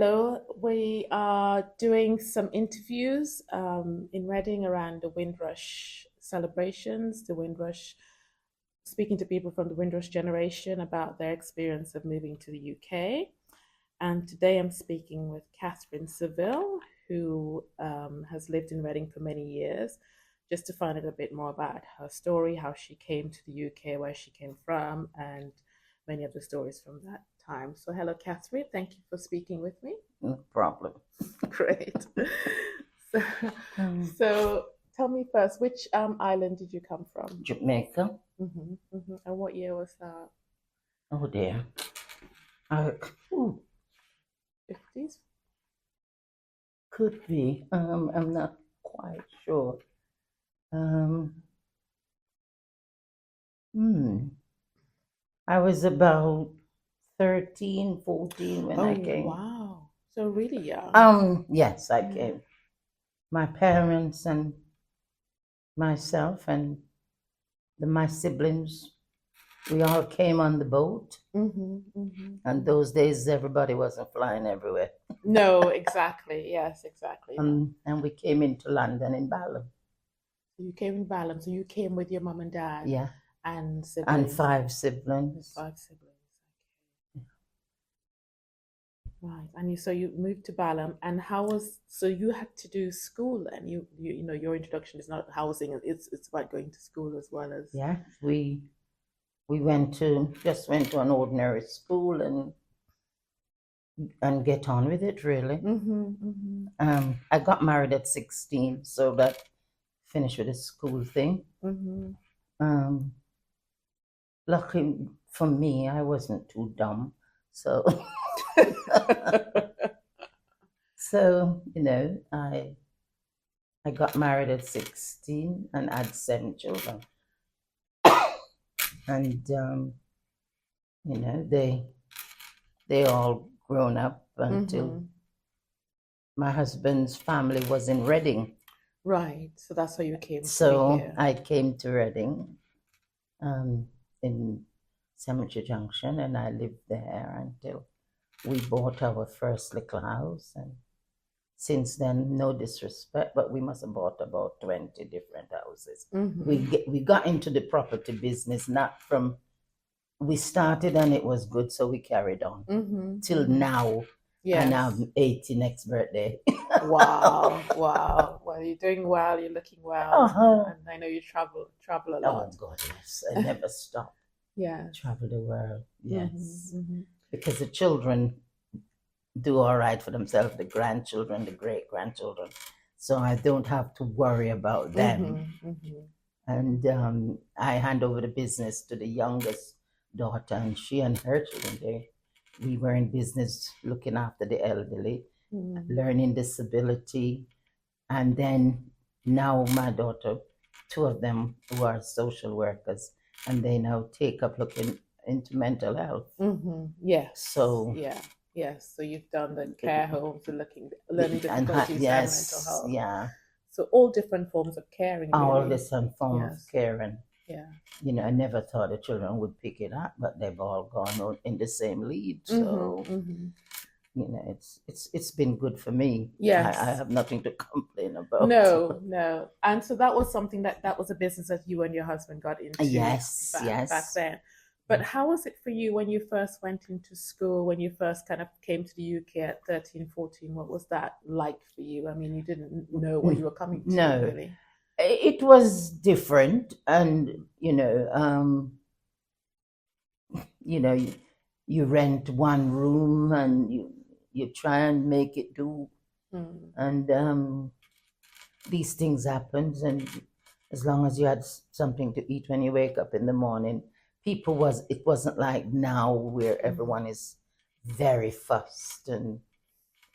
Hello, we are doing some interviews in Reading around the Windrush celebrations, the Windrush, speaking to people from the Windrush generation about their experience of moving to the UK. And today I'm speaking with Catherine Seville, who has lived in Reading for many years, just to find out a bit more about her story, how she came to the UK, where she came from, and many of the stories from that time. So, hello, Catherine. Thank you for speaking with me. No problem. Great. So, so tell me first, which island did you come from? Jamaica. And what year was that? Oh dear. I, ooh, 50s? could be. I'm not quite sure. Um, I was about 13, 14 when I Oh, came. wow. So really young. Yes, I came. My parents and myself and my siblings, we all came on the boat. And those days, everybody wasn't flying everywhere. No, exactly. Yes, exactly. And we came into London in Balham. So you came in Balham. So you came with your mom and dad. Yeah. And siblings. And 5 siblings. 5 siblings. Right, and you moved to Balham, and so you had to do school then? You know your introduction is not housing; it's about going to school as well as. Yeah, we went to an ordinary school and get on with it really. I got married at 16, so that finished with the school thing. Luckily for me, I wasn't too dumb, so. So, I got married at 16 and had 7 children. And, they all grown up until my husband's family was in Reading. Right, so that's how you came So here. I came to Reading in Cemetery Junction, and I lived there until we bought our first little house. And since then, no disrespect, but we must have bought about 20 different houses. We got into the property business, we started and it was good, so we carried on till now. Yes. And I'm 80 next birthday. Wow. Well, you're doing well, you're looking well. And I know you travel a lot. Oh God, yes. I never stop. Yeah. Travel the world, yes. Because the children do all right for themselves, the grandchildren, the great-grandchildren. So I don't have to worry about them. And I hand over the business to the youngest daughter, and she and her children, we were in business looking after the elderly, learning disability. And then now my daughter, 2 of them who are social workers, and they now take up looking into mental health. Yes. So yes. So you've done the care homes, learning difficulties and mental health. Yeah. So all different forms of caring. Really. All different forms of caring. Yeah. I never thought the children would pick it up, but they've all gone on in the same lead. So it's been good for me. Yes. I have nothing to complain about. No. And so that was something that was a business that you and your husband got into. Yes. Back then. But how was it for you when you first went into school, when you first kind of came to the UK at 13, 14? What was that like for you? I mean, you didn't know what you were coming to, no. Really. It was different, and you rent one room and you try and make it do, and these things happen. And as long as you had something to eat when you wake up in the morning, it wasn't like now where everyone is very fussed, and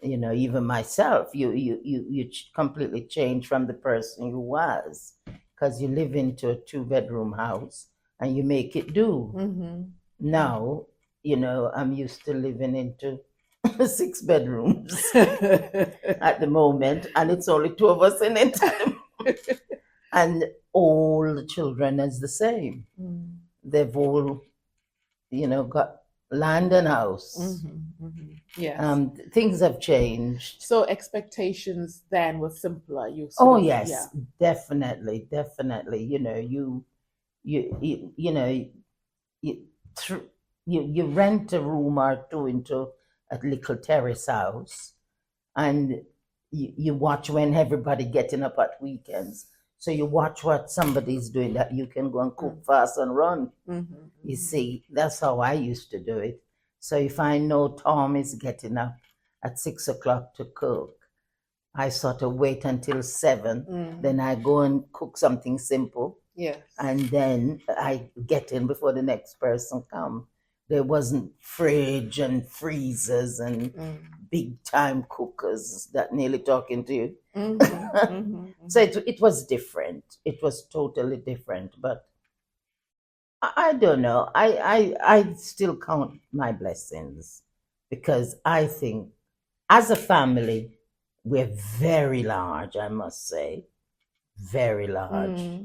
even myself, you completely change from the person you was, because you live into a 2-bedroom house and you make it do. Now, I'm used to living into 6 bedrooms at the moment, and it's only 2 of us in it. And all the children is the same. They've all, got land and house. Yes. Things have changed. So expectations then were simpler. Oh yes, definitely. You know, you, thr- you rent a room or two into a little terrace house, and you watch when everybody getting up at weekends. So you watch what somebody's doing that you can go and cook fast and run. You see, that's how I used to do it. So if I know Tom is getting up at 6 o'clock to cook, I sort of wait until 7. Then I go and cook something simple. Yes. And then I get in before the next person come. There wasn't fridge and freezers and big time cookers that nearly talking to you. So it was different. It was totally different. But I don't know. I still count my blessings, because I think as a family, we're very large, I must say. Very large.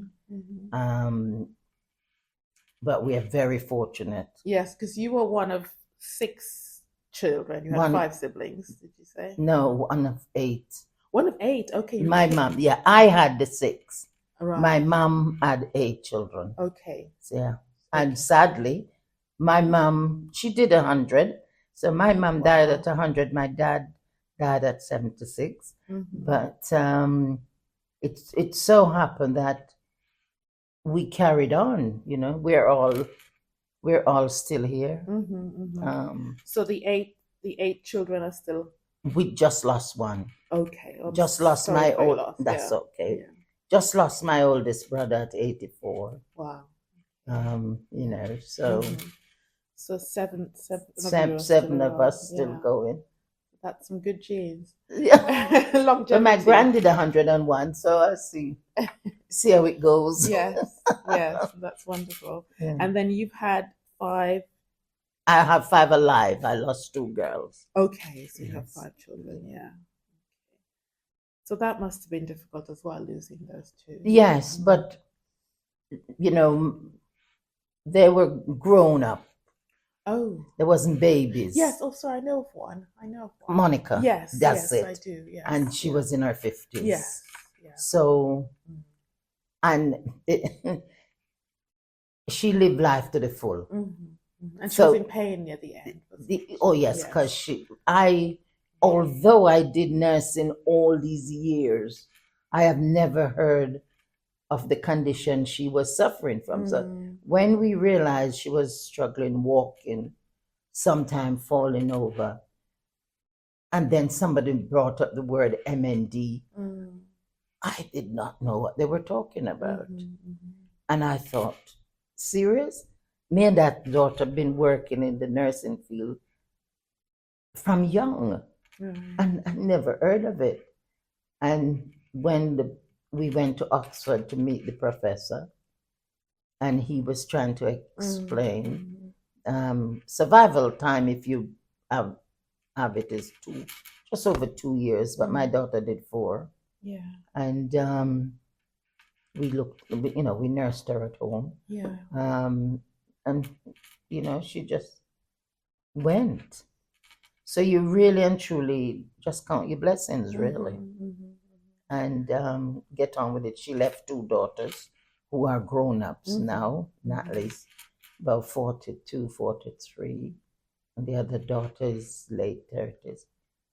But we are very fortunate. Yes, because you were one of 6 children. You had 5 siblings, did you say? No, one of 8. One of 8, okay. My mom, yeah, I had the 6. Right. My mom had 8 children. Okay. Yeah. And sadly, my mom, she did 100. So my mom died at 100. My dad died at 76. But it so happened that we carried on. We're all still here. So the eight children are still. We just lost one. Okay. Just lost my old. That's okay. Yeah. Just lost my oldest brother at 84. Wow. So. So seven of us still going. That's some good genes. Yeah. Longevity. But my grand did 101, so I see how it goes. Yes, that's wonderful. Yeah. And then you've had 5. I have 5 alive. I lost 2 girls. Okay, so you have 5 children. Yeah. So that must have been difficult as well, losing those 2. Yes, but they were grown up. Oh. There wasn't babies. Yes. Oh, sorry. I know of one. Monica. Yes. That's it. I do. Yes. And she was in her 50s. Yes. Yeah. So, and she lived life to the full. And she was in pain near the end. Yes, because although I did nursing all these years, I have never heard of the condition she was suffering from. So when we realized she was struggling, walking, sometime falling over, and then somebody brought up the word MND, I did not know what they were talking about. And I thought, serious? Me and that daughter have been working in the nursing field from young, and I never heard of it. And when we went to Oxford to meet the professor, and he was trying to explain survival time, if you have it, is just over 2 years, but my daughter did 4. Yeah. And we nursed her at home. Yeah. And she just went. So you really and truly just count your blessings, really. And get on with it. She left 2 daughters who are grown-ups now, Natalie's about 42, 43, and the other daughter is late 30s.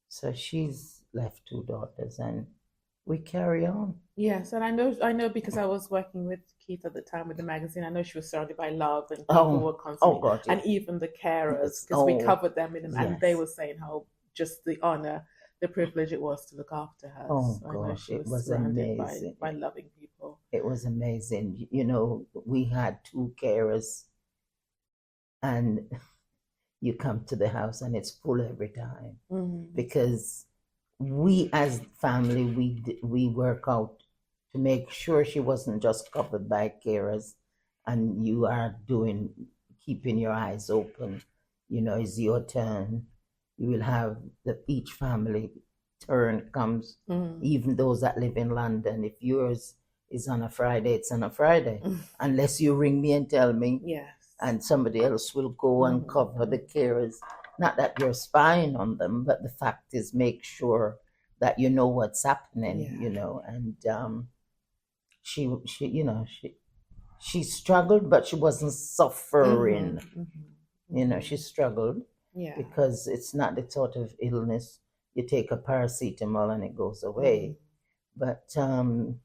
So she's left 2 daughters, and we carry on. Yes, and I know because I was working with Keith at the time with the magazine. I know she was surrounded by love, and people were constantly, God, yes. And even the carers, because we covered them in them, and they were saying how just the honor, the privilege it was to look after her. Oh, so gosh, it was amazing. By loving people. It was amazing. We had 2 carers, and you come to the house and it's full every time. Because we as family, we work out to make sure she wasn't just covered by carers, and you are keeping your eyes open. It's your turn. You will have each family turn comes, even those that live in London. If yours is on a Friday, it's on a Friday, unless you ring me and tell me. Yes. And somebody else will go and cover the carers not that you're spying on them, but the fact is make sure that you know what's happening, and she struggled, but she wasn't suffering. She struggled because it's not the sort of illness you take a paracetamol and it goes away. But thank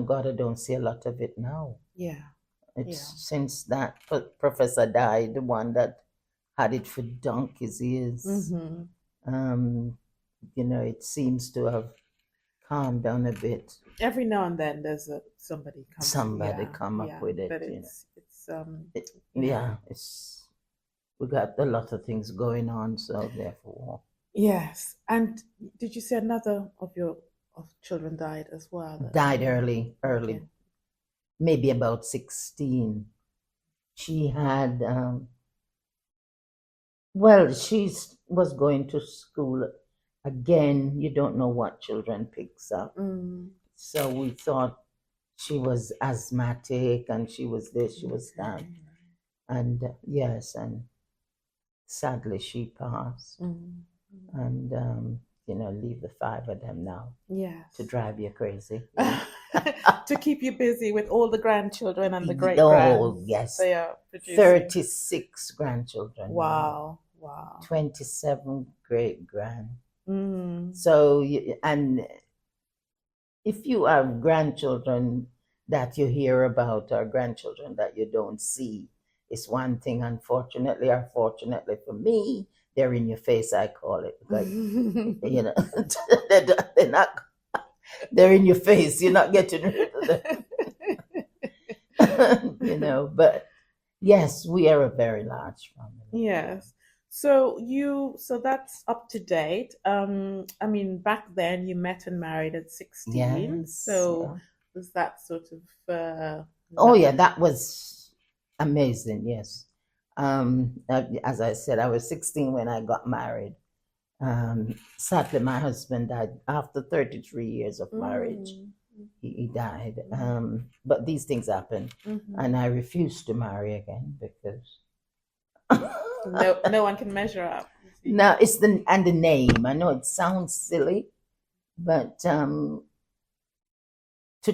God I don't see a lot of it now. It's since that professor died, the one that had it for donkey's years. It seems to have calmed down a bit. Every now and then there's somebody come up with it. But it's we got a lot of things going on, so therefore. Yes. And did you say another of your children died as well? Died early. Okay. Maybe about 16. She had she was going to school. Again, you don't know what children picks up. So we thought she was asthmatic and she was this, she was that. And yes, and sadly she passed. And leave the 5 of them now. Yes. To drive you crazy. To keep you busy with all the grandchildren and the great-grands. Oh, yes. They are producing. 36 grandchildren. Wow. Wow. 27 great-grand. So, and if you have grandchildren that you hear about or grandchildren that you don't see, it's one thing. Unfortunately or fortunately for me, they're in your face, I call it. Like, they're not, they're in your face. You're not getting rid of them. But yes, we are a very large family. Yes. So that's up to date. Back then you met and married at 16. Yes. So was that sort of that was amazing, yes. As I said, I was 16 when I got married. Sadly, my husband died after 33 years of marriage. He died. But these things happen. And I refused to marry again because no one can measure up. No, it's the name. I know it sounds silly, but to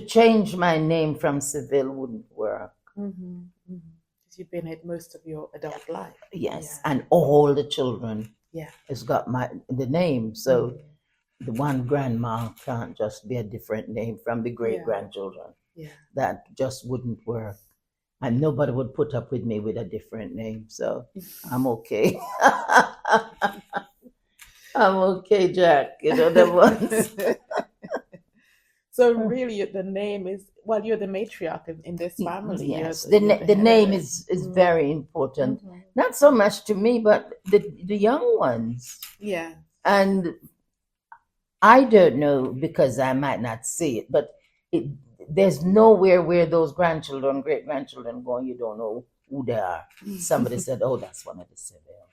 change my name from Seville wouldn't work. You've been it most of your adult life. Yes, and all the children. Has got the name. So the one grandma can't just be a different name from the great grandchildren. That just wouldn't work. And nobody would put up with me with a different name. So I'm okay. I'm okay, Jack. The ones. So really the name is, you're the matriarch in this family. Yes, the name is very important. Not so much to me, but the young ones. Yeah. And I don't know, because I might not see it, but there's nowhere where those grandchildren, great-grandchildren go, and you don't know who they are. Somebody said, oh, that's one of the Seville.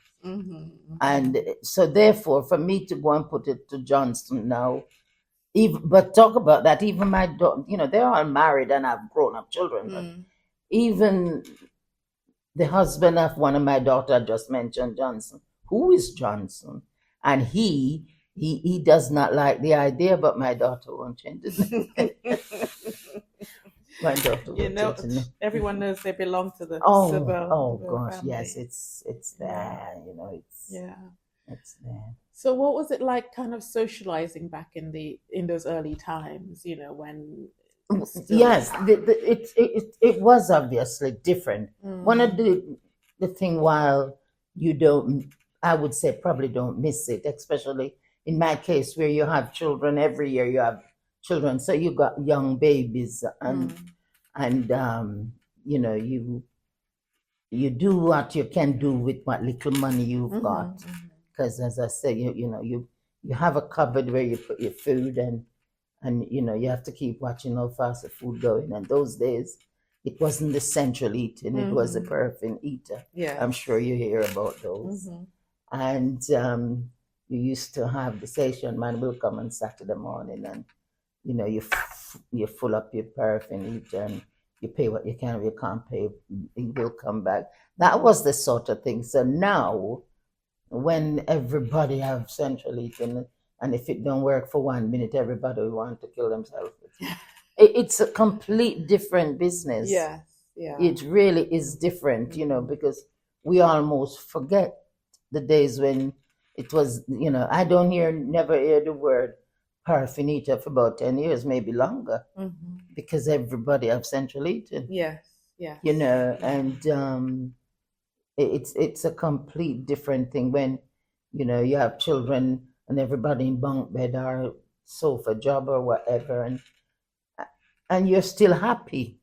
And so therefore, for me to go and put it to Johnson now, but talk about that, even my daughter, they're all married and have grown-up children. But even the husband of one of my daughters just mentioned Johnson. Who is Johnson? And he does not like the idea, but my daughter won't change it. My daughter won't change it. Everyone knows they belong to the Seville. Oh gosh, family. yes, it's there. It's there. So what was it like kind of socializing back in those early times, when yes, it was obviously different. One of the thing, while you don't, I would say probably don't miss it, especially in my case where you have children every year, you have children, so you got young babies and you do what you can do with what little money you've got. Because as I said, you have a cupboard where you put your food and you have to keep watching how fast the food going. And those days, it wasn't the central eating; it was the paraffin eater. Yeah, I'm sure you hear about those. And you used to have the station man will come on Saturday morning, and you fill up your paraffin eater and you pay what you can, you can't pay, it will come back. That was the sort of thing. So now, when everybody have central heating, and if it don't work for 1 minute, everybody will want to kill themselves. It's a complete different business. Yes, yeah. It really is different, because we almost forget the days when it was, I never hear the word paraffinita for about 10 years, maybe longer, because everybody have central heating. Yes, yes. And it's a complete different thing when, you have children and everybody in bunk bed or sofa job or whatever, and you're still happy.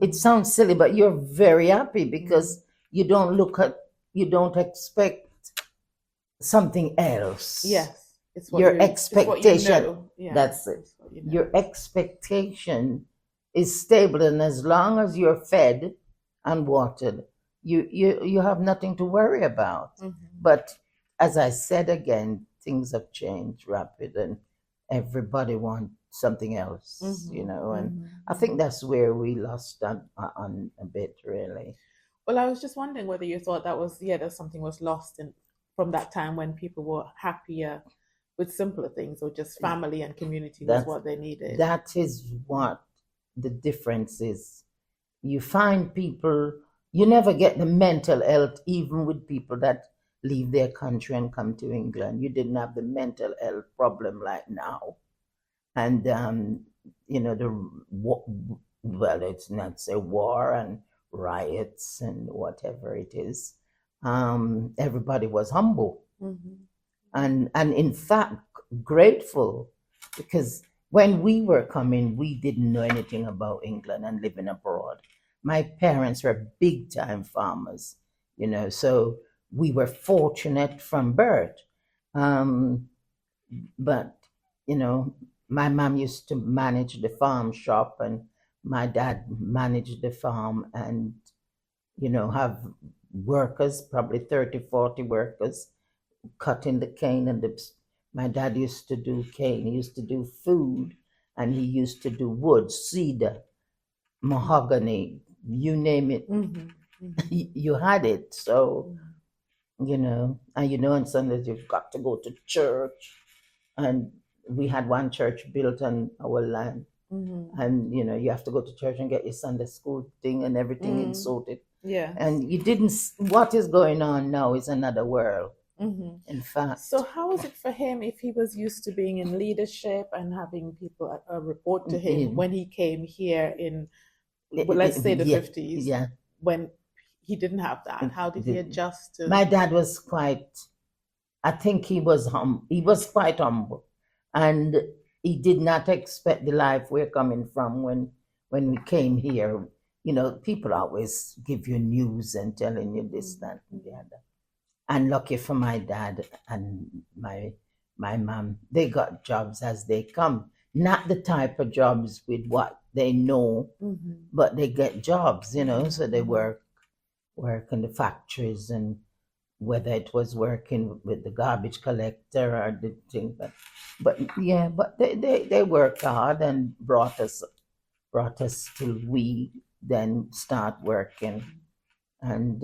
It sounds silly, but you're very happy because you don't expect something else. Yes, it's what your expectation. It's what you know. Yeah, that's it. Your expectation is stable, and as long as you're fed and watered, you have nothing to worry about. But as I said again, things have changed rapid, and everybody wants something else, and I think that's where we lost on a bit, really. Well, I was just wondering whether you thought that something was lost from that time when people were happier with simpler things, or just family and community was what they needed. That is what the difference is. You find people, you never get the mental health, even with people that leave their country and come to England. You didn't have the mental health problem like now. And, it's not say war and riots and whatever it is. Everybody was humble and in fact grateful, because when we were coming, we didn't know anything about England and living abroad. My parents were big time farmers, so we were fortunate from birth. But, my mom used to manage the farm shop, and my dad managed the farm, and, have workers, probably 30, 40 workers, cutting the cane. And my dad used to do cane, he used to do food, and he used to do wood, cedar, mahogany, you name it. You had it. So, and on Sundays you've got to go to church, and we had one church built on our land. And you have to go to church and get your Sunday school thing and everything sorted. Yeah. And what is going on now is another world. In fact. So how was it for him if he was used to being in leadership and having people report to him when he came here in, let's say, the 50s? Yeah. When he didn't have that, how did he adjust to? My dad was I think he was quite humble, and he did not expect the life we're coming from when we came here. People always give you news and telling you this, that, and the other. And lucky for my dad and my mom, they got jobs as they come. Not the type of jobs with what they know, but they get jobs, so they work in the factories, and whether it was working with the garbage collector or the thing, but they worked hard and brought us till we then start working. And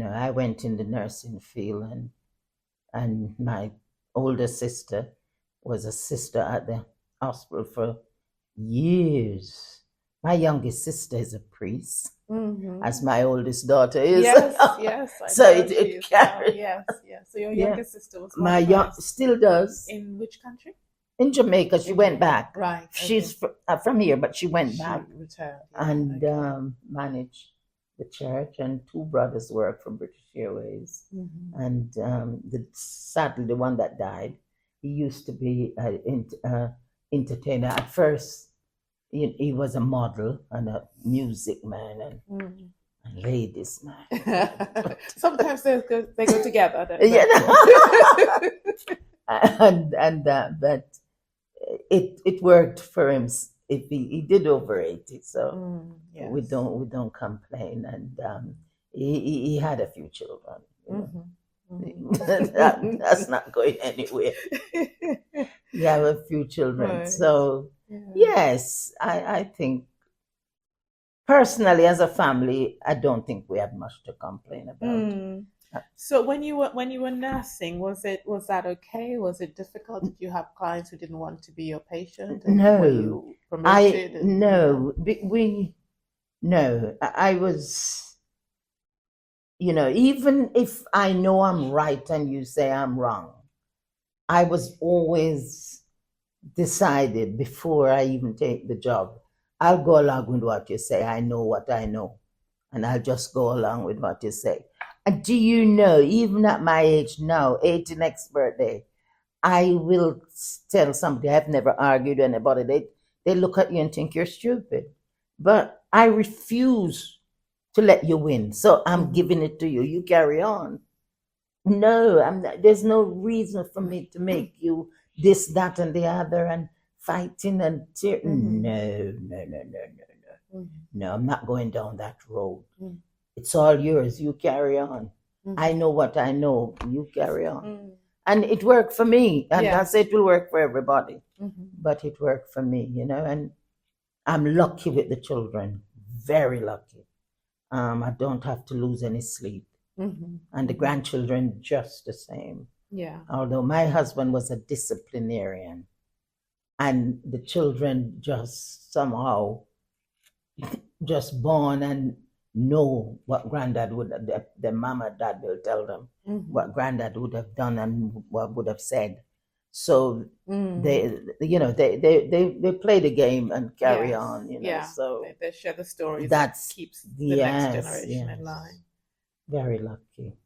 I went in the nursing field, and my older sister was a sister at the hospital for years. My youngest sister is a priest, as my oldest daughter is. Yes. So it carried. Yes. So your youngest sister was still does. In which country? In Jamaica. She went back. Right. She's from here, but she went back. She returned. And managed the church, and two brothers work for British Airways. And sadly, the one that died, he used to be an entertainer. At first, he was a model and a music man and ladies man. Sometimes they go together. But it worked for him. He did over 80, so we don't complain. And he had a few children. That's not going anywhere. You have a few children, right. So yes, I think personally, as a family, I don't think we had much to complain about. So when you were nursing, was that okay? Was it difficult? Did you have clients who didn't want to be your patient, and were No, you promoted? And no, no, I was, even if I know I'm right and you say I'm wrong, I was always decided before I even take the job, I'll go along with what you say. I know what I know, and I'll just go along with what you say. And do you know, even at my age now, 80 next birthday, I will tell somebody I've never argued with anybody. They look at you and think you're stupid. But I refuse to let you win. So I'm giving it to you. You carry on. No, I'm not, there's no reason for me to make you this, that, and the other and fighting and no, no, no, no, no, no. No, I'm not going down that road. It's all yours. You carry on. I know what I know. You carry on. And it worked for me. And I say it will work for everybody. But it worked for me, and I'm lucky with the children. Very lucky. I don't have to lose any sleep. And the grandchildren just the same. Yeah. Although my husband was a disciplinarian, and the children just somehow just born and know what granddad would have, their mama, dad will tell them what granddad would have done and what would have said. So they play the game and carry on, So they share the stories that keeps the next generation in line. Very lucky.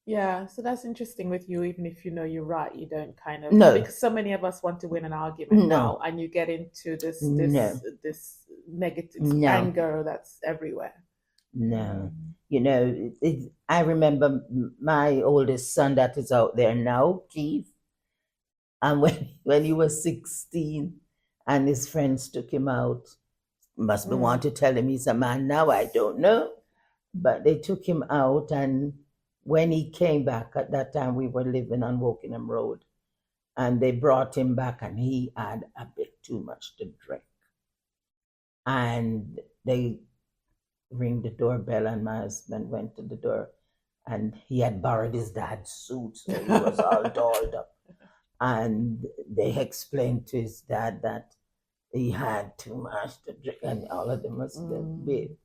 Yeah, so that's interesting with you. Even if you know you're right, you don't kind of because so many of us want to win an argument now, and you get into this negative anger that's everywhere. No, I remember my oldest son that is out there now, Keith, and when he was 16, and his friends took him out, must be want to tell him he's a man now. I don't know. But they took him out, and when he came back, at that time we were living on Wokingham Road, and they brought him back, and he had a bit too much to drink. And they ring the doorbell, and my husband went to the door, and he had borrowed his dad's suit, so he was all dolled up. And they explained to his dad that he had too much to drink, and all of them must have been.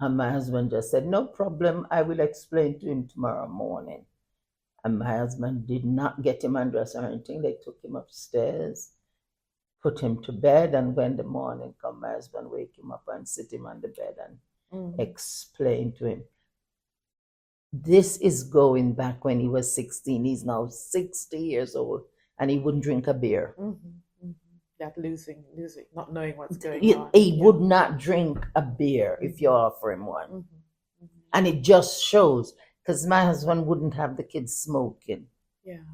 And my husband just said, no problem, I will explain to him tomorrow morning. And my husband did not get him undressed or anything. They took him upstairs, put him to bed, and when the morning come, my husband wake him up and sit him on the bed and explain to him. This is going back when he was 16. He's now 60 years old, and he wouldn't drink a beer. That losing, not knowing what's going on. He would not drink a beer if you offer him one. And it just shows, because my husband wouldn't have the kids smoking. Yeah.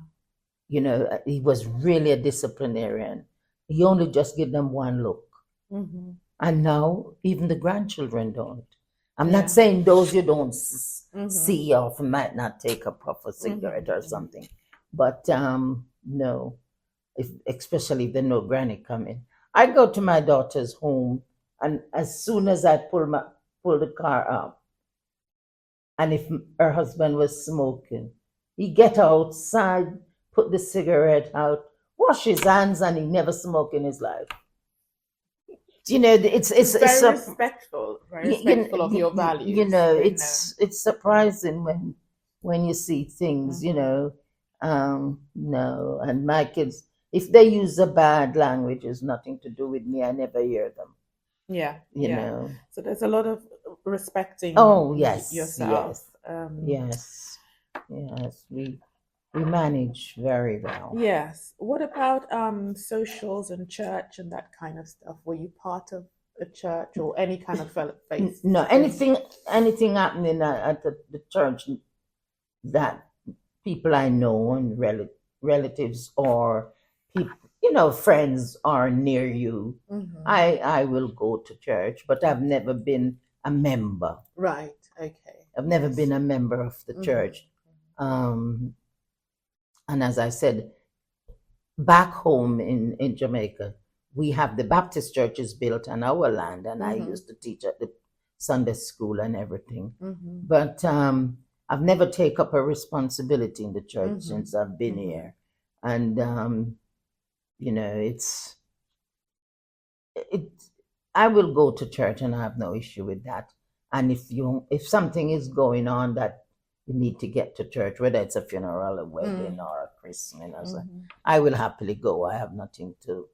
He was really a disciplinarian. He only just give them one look. And now even the grandchildren don't. I'm not saying those you don't see often might not take a puff of cigarette or something. But no. Especially if they know granny coming. I go to my daughter's home, and as soon as I pull the car up, and if her husband was smoking, he get outside, put the cigarette out, wash his hands, and he never smoked in his life. It's very respectful of your values. It's surprising when you see things, No, and my kids, if they use a bad language, it's nothing to do with me. I never hear them. Yeah. You know. So there's a lot of respecting yourself. Yes. We manage very well. Yes. What about socials and church and that kind of stuff? Were you part of a church or any kind of faith? No, anything happening at the church that people I know and relatives or people, friends are near you. I will go to church, but I've never been a member. Right. Okay. I've never been a member of the church. And as I said, back home in Jamaica, we have the Baptist churches built on our land, and I used to teach at the Sunday school and everything. But I've never taken up a responsibility in the church since I've been here. And, you know, I will go to church and I have no issue with that. And if something is going on that you need to get to church, whether it's a funeral, a wedding, or a christening, I will happily go. I have nothing to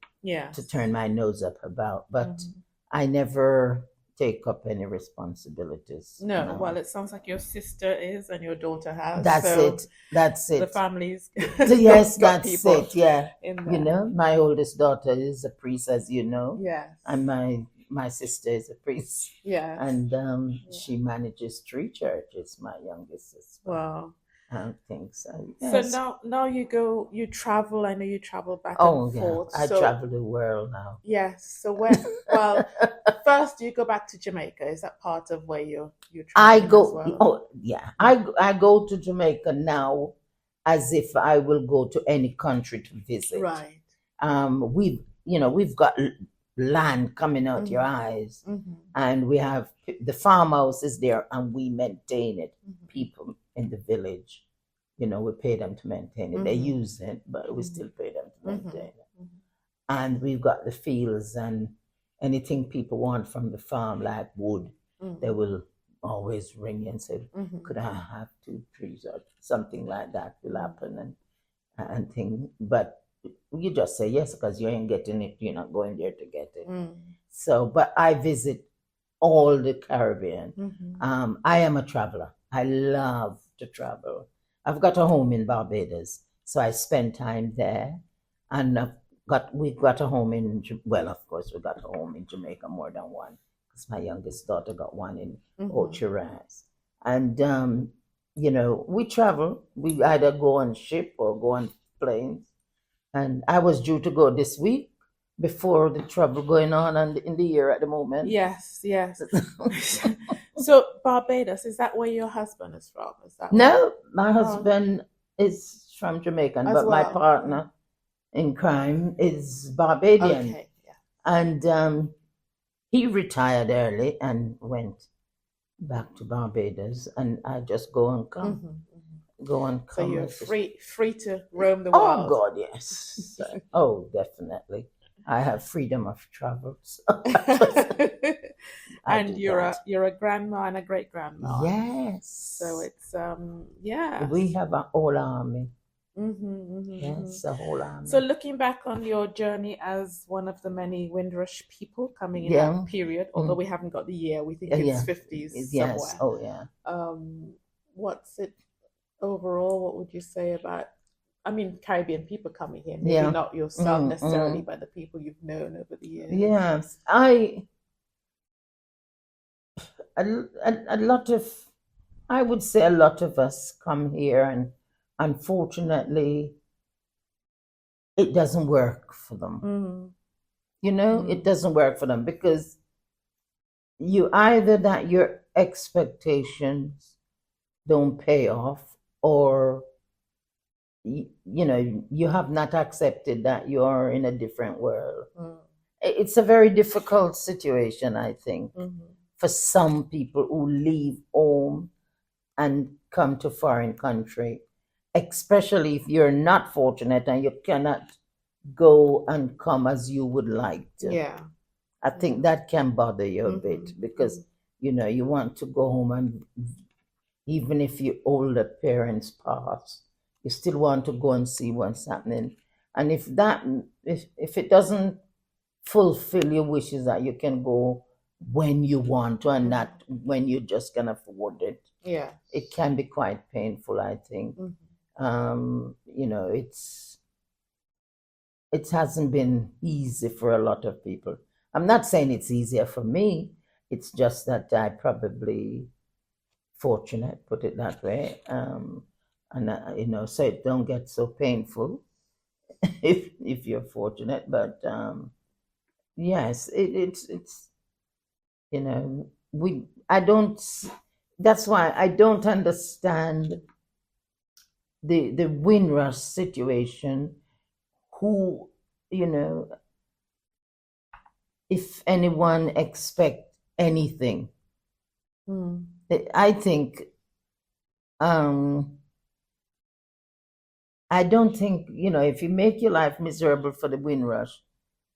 turn my nose up about. But I never take up any responsibilities. No, well, it sounds like your sister is and your daughter has. That's so it. That's it. The families. Yes, that's it. Yeah. You know, my oldest daughter is a priest, as you know. Yes. And my sister is a priest. Yeah. And she manages 3 churches, my youngest sister. Wow. I think so. Yes. So now you travel. I know you travel back and forth. I travel the world now. Yes. So well, first you go back to Jamaica. Is that part of where you travel? I go. I go to Jamaica now, as if I will go to any country to visit. Right. We've got land coming out your eyes, and we have the farmhouse is there, and we maintain it. People in the village, we pay them to maintain it. They use it, but we still pay them to maintain it. And we've got the fields, and anything people want from the farm, like wood, they will always ring and say, could I have 2 trees or something like that will happen and thing. But you just say yes, because you ain't getting it, you're not going there to get it. So, but I visit all the Caribbean. I am a traveler. I love to travel. I've got a home in Barbados, so I spend time there. And we've got a home of course, we got a home in Jamaica, more than one, because my youngest daughter got one in Ochiraz. And, we travel. We either go on ship or go on planes. And I was due to go this week, before the trouble going on in the year at the moment. Yes. So Barbados, is that where your husband is from? No, my husband is from Jamaica, but my partner in crime is Barbadian. Okay, yeah. And he retired early and went back to Barbados, and I just go and come. Go and come. So you're free to roam the world. Oh God, yes. Oh, definitely. I have freedom of travel. So and you're a grandma and a great grandma. Yes. So it's yeah. We have a whole army. Yes, a whole army. So looking back on your journey as one of the many Windrush people coming in that period, although we haven't got the year, we think it's 50s somewhere. Yes. Oh yeah. What's it overall? What would you say about? I mean, Caribbean people coming here, maybe not yourself necessarily, but the people you've known over the years. Yes, I would say a lot of us come here, and unfortunately, it doesn't work for them. It doesn't work for them, because either that your expectations don't pay off, or you have not accepted that you're in a different world. It's a very difficult situation, I think, for some people who leave home and come to foreign country, especially if you're not fortunate and you cannot go and come as you would like to. Yeah. I think that can bother you a bit, because you want to go home, and even if your older parents pass, you still want to go and see what's happening. And if it doesn't fulfill your wishes, that you can go when you want to and not when you just can afford it. Yeah. It can be quite painful, I think. It hasn't been easy for a lot of people. I'm not saying it's easier for me. It's just that I probably fortunate, put it that way. And so it don't get so painful if you're fortunate. But yes, it's that's why I don't understand the Windrush situation. Who, if anyone expect anything Mm. I think, um, I don't think, if you make your life miserable for the Windrush,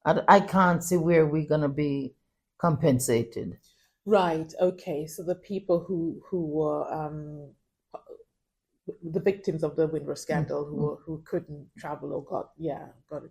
I can't see where we're going to be compensated. Right. Okay. So the people who were the victims of the Windrush scandal Mm-hmm. who couldn't travel or got it.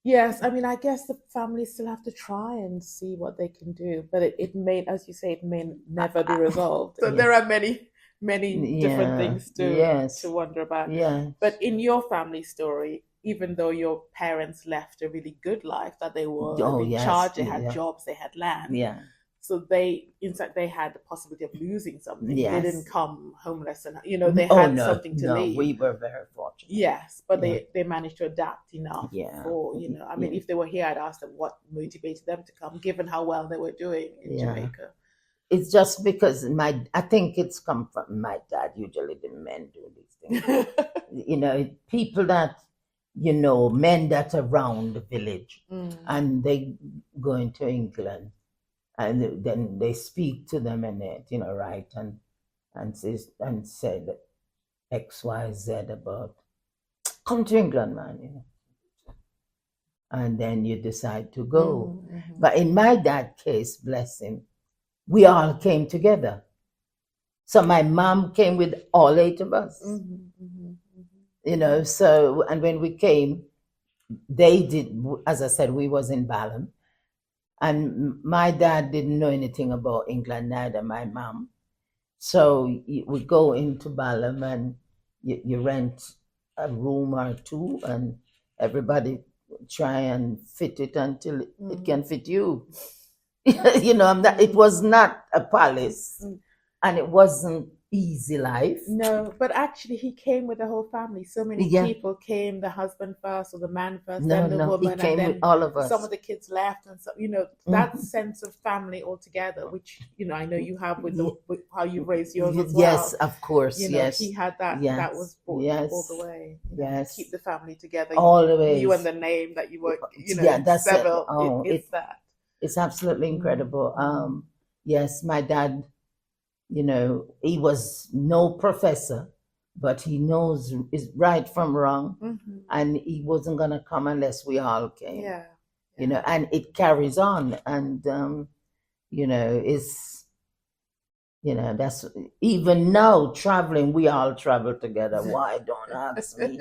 Yes, I mean, I guess the families still have to try and see what they can do, but it may, as you say, it may never be resolved. So Yeah. there are many different Yeah. things to Yes. wonder about. Yes. But in your family story, even though your parents left a really good life, that they were Oh, in yes. charge, they had Yeah. jobs, they had land, Yeah. so they, in fact, they had the possibility of losing something. They didn't Yes. come homeless, and they Oh, had no, something to no, leave. we were very fortunate. Yes, but Yeah. they managed to adapt enough Yeah. for, I mean, Yeah. if they were here, I'd ask them what motivated them to come, given how well they were doing in Yeah. Jamaica. It's just because I think it's come from my dad. Usually the men do these things. People that, men that are around the village, and they go into England, and then they speak to them and it, right, and said X, Y, Z about come to England, man, and then you decide to go. But in my dad's case, bless him, we all came together. So my mom came with all 8 of us. So, and when we came, they did, as I said, we was in Balham, and my dad didn't know anything about England, neither my mom. So we go into Balham, and you rent a room or 2, and everybody try and fit it until it can fit you. It was not a palace, and it wasn't easy life. No, but actually, he came with the whole family. So many people came, the husband first or the man first, then the woman, he came and then with all of us. some of the kids left, and so that sense of family altogether, which I know you have with how you raised yours as well. Yes, of course. Yes, he had that. Yes. That was brought all the way. Yes, keep the family together all the way. You and the name that you were. That's Seville. It's that. It's absolutely incredible. Yes, my dad, he was no professor, but he knows is right from wrong, and he wasn't gonna come unless we all came. Yeah. And it carries on, and it's that's even now traveling. We all travel together. Why don't ask me?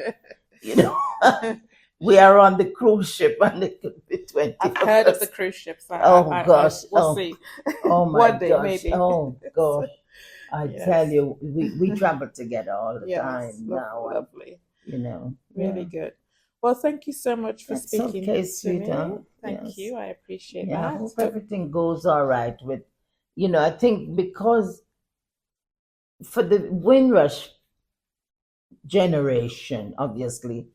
We are on the cruise ship on the 20th. I've heard of the cruise ships. Gosh. We'll see. Oh my One day, gosh. maybe. Oh gosh. I tell you, we travel together all the time now. Lovely. Really good. Well, thank you so much for speaking to sweetheart. me. Thank you. I appreciate that. I hope everything goes all right with, I think because for the Windrush generation, obviously,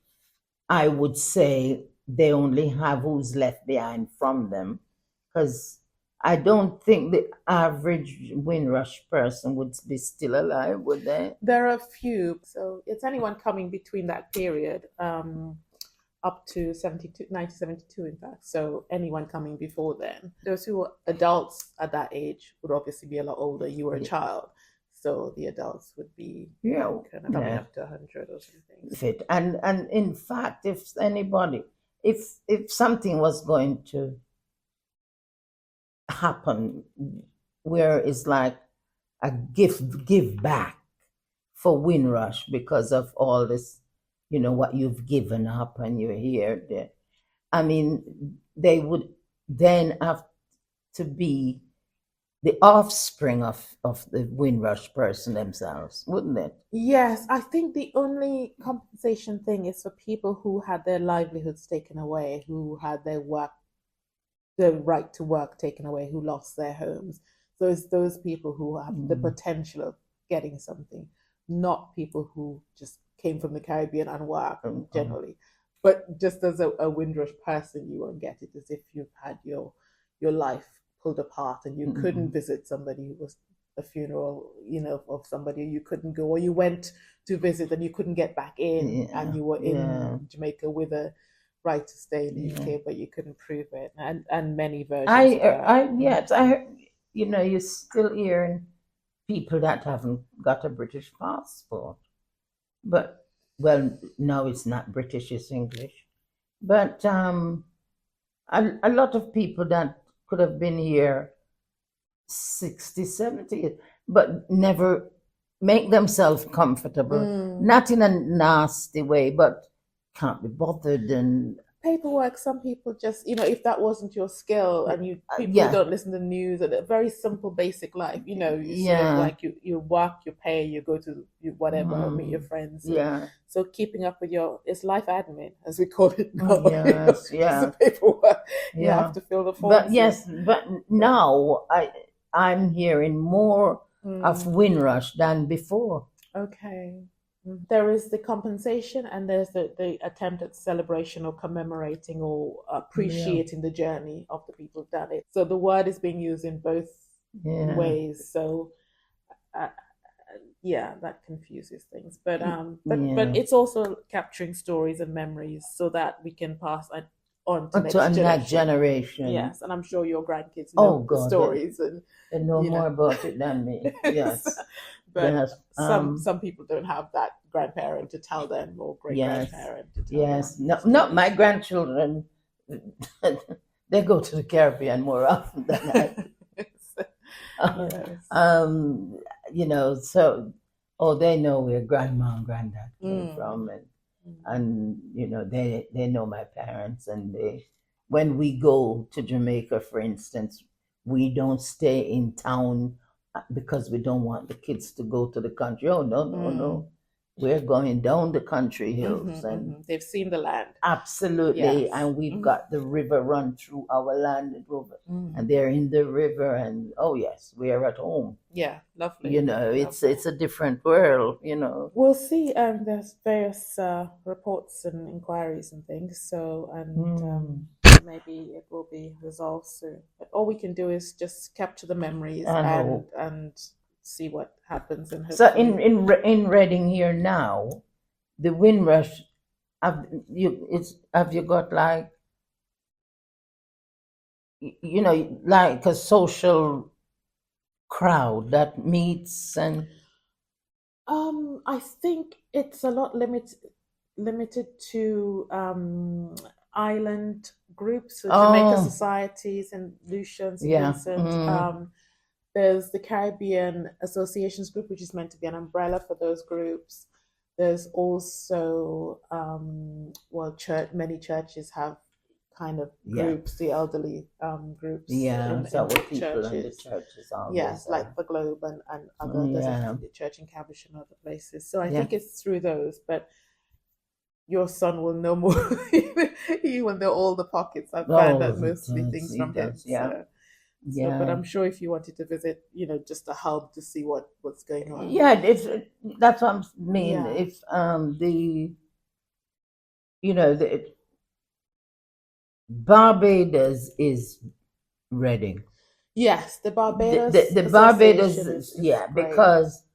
I would say they only have who's left behind from them, because I don't think the average Windrush person would be still alive, would they? There are a few. So it's anyone coming between that period, up to 1972, in fact. So anyone coming before then. Those who were adults at that age would obviously be a lot older. You were a child. So the adults would be kind of coming up to 100 or something. Fit. And in fact, if anybody, if something was going to happen where it's like a give back for Windrush because of all this, what you've given up and you're here, there. I mean, they would then have to be the offspring of the Windrush person themselves, wouldn't it? Yes, I think the only compensation thing is for people who had their livelihoods taken away, who had their right to work taken away, who lost their homes. So it's those people who have the potential of getting something, not people who just came from the Caribbean and work generally. But just as a Windrush person, you won't get it, as if you've had your life pulled apart and you couldn't visit somebody who was a funeral, of somebody you couldn't go, or you went to visit and you couldn't get back in, and you were in Jamaica with a right to stay in the UK, but you couldn't prove it, and many versions. I heard, you're still hearing people that haven't got a British passport. But, well, no, it's not British, it's English. But a lot of people that could have been here 60, 70 years, but never make themselves comfortable, not in a nasty way, but can't be bothered. And paperwork, some people just, if that wasn't your skill, and people yeah, don't listen to the news, and a very simple basic life, you sort of yeah, like you work, you pay, you go to whatever, meet your friends. yeah, So keeping up with it's life admin, as we call it now. yes, Just yeah, the paperwork. You yeah. have to fill the forms. But yes, but now I'm hearing more of Windrush than before. Okay. There is the compensation, and there's the attempt at celebration or commemorating or appreciating the journey of the people who've done it. So the word is being used in both Yeah. ways. So yeah, that confuses things. But Yeah. but it's also capturing stories and memories so that we can pass on to next generation. Yes, and I'm sure your grandkids Oh, know the God, stories they know more about it than me. Yes. But Yes. some people don't have that grandparent to tell them, or great grandparent to tell Yes. them. No, not my grandchildren. They go to the Caribbean more often than I do. Yes. So they know where grandma and granddad came from, and they know my parents, and when we go to Jamaica, for instance, we don't stay in town because we don't want the kids to go to the country. Oh, no, no, no. We're going down the country hills, and they've seen the land. Absolutely. Yes. And we've got the river run through our land, and they're in the river, and oh yes, we are at home. Yeah, lovely. It's a different world. We'll see. There's various reports and inquiries and things. So maybe it will be resolved soon. But all we can do is just capture the memories and see what happens. And so in Reading here now, the Windrush, have you got like like a social crowd that meets? And I think it's a lot limited to island groups, so Jamaica societies and Lucian, Vincent. There's the Caribbean Associations group, which is meant to be an umbrella for those groups. There's also many churches have kind of groups, the elderly groups. In people churches. In the churches. Yes, like the Globe and other. There's a church in Cambridge and other places. So I think it's through those, but your son will know more. He will know all the pockets. I find that mostly things from him. So, but I'm sure if you wanted to visit, just a hub to see what's going on. Yeah, that's what I mean. Yeah. If the Barbados is Reading. Yes, the Barbados. The Barbados is because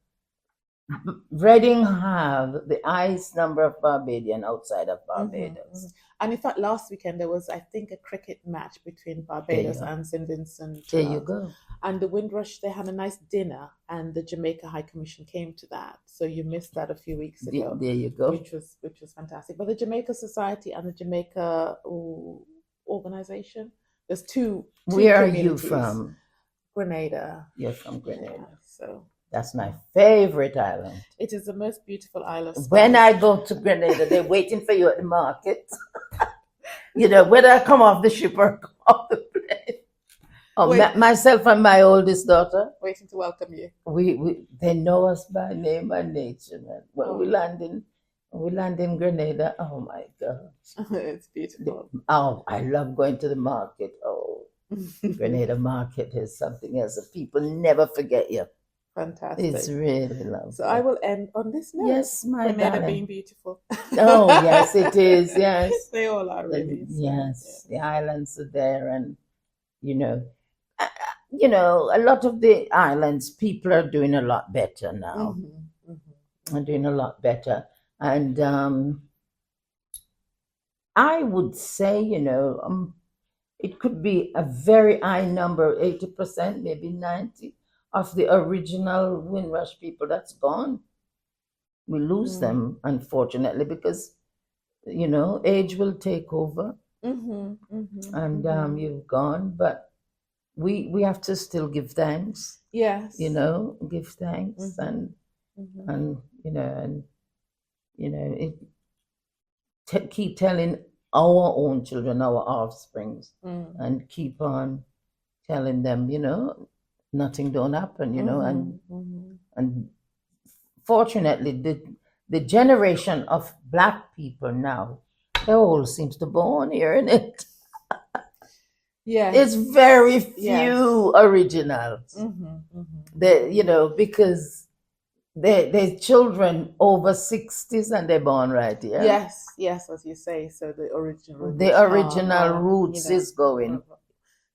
Reading have the highest number of Barbadian outside of Barbados. And in fact, last weekend there was, I think, a cricket match between Barbados and St. Vincent. There you go. And the Windrush, they had a nice dinner, and the Jamaica High Commission came to that. So you missed that a few weeks ago. There you go. Which was fantastic. But the Jamaica Society and the Jamaica organization, there's two. Where are you from? Grenada. You're from Grenada. Yeah, so. That's my favorite island. It is the most beautiful island. When I go to Grenada, they're waiting for you at the market. Whether I come off the ship or come off the plane. Myself and my oldest daughter. Waiting to welcome you. They know us by name and nature, man. When we land in Grenada, oh my God. It's beautiful. I love going to the market. Oh, Grenada market is something else. The people never forget you. Fantastic. It's really lovely. So I will end on this note. Yes, my Grenada being beautiful. Oh, yes, it is. Yes. They all are really. Yes, the islands are there, and a lot of the islands, people are doing a lot better now. Are doing a lot better. And I would say, it could be a very high number, 80%, maybe 90%, of the original Windrush people that's gone. We lose them, unfortunately, because age will take over, and you've gone. But we have to still give thanks. Yes. Give thanks, and keep telling our own children, our offsprings, and keep on telling them, nothing don't happen, and fortunately, the generation of Black people now, they all seems to born here, in it. Yeah, it's very few originals. Because they're children over 60s and they're born right here. Yes, as you say. So the original roots is going.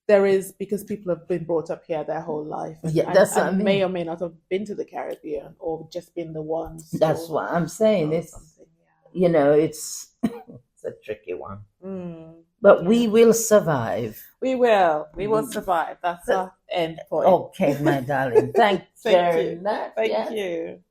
There is, because people have been brought up here their whole life, and, that's what I mean. May or may not have been to the Caribbean or just been the ones. That's what I'm saying. It's it's it's a tricky one. But we will survive. We will survive. That's our end point. Okay, my darling. Thank you very much. Thank you.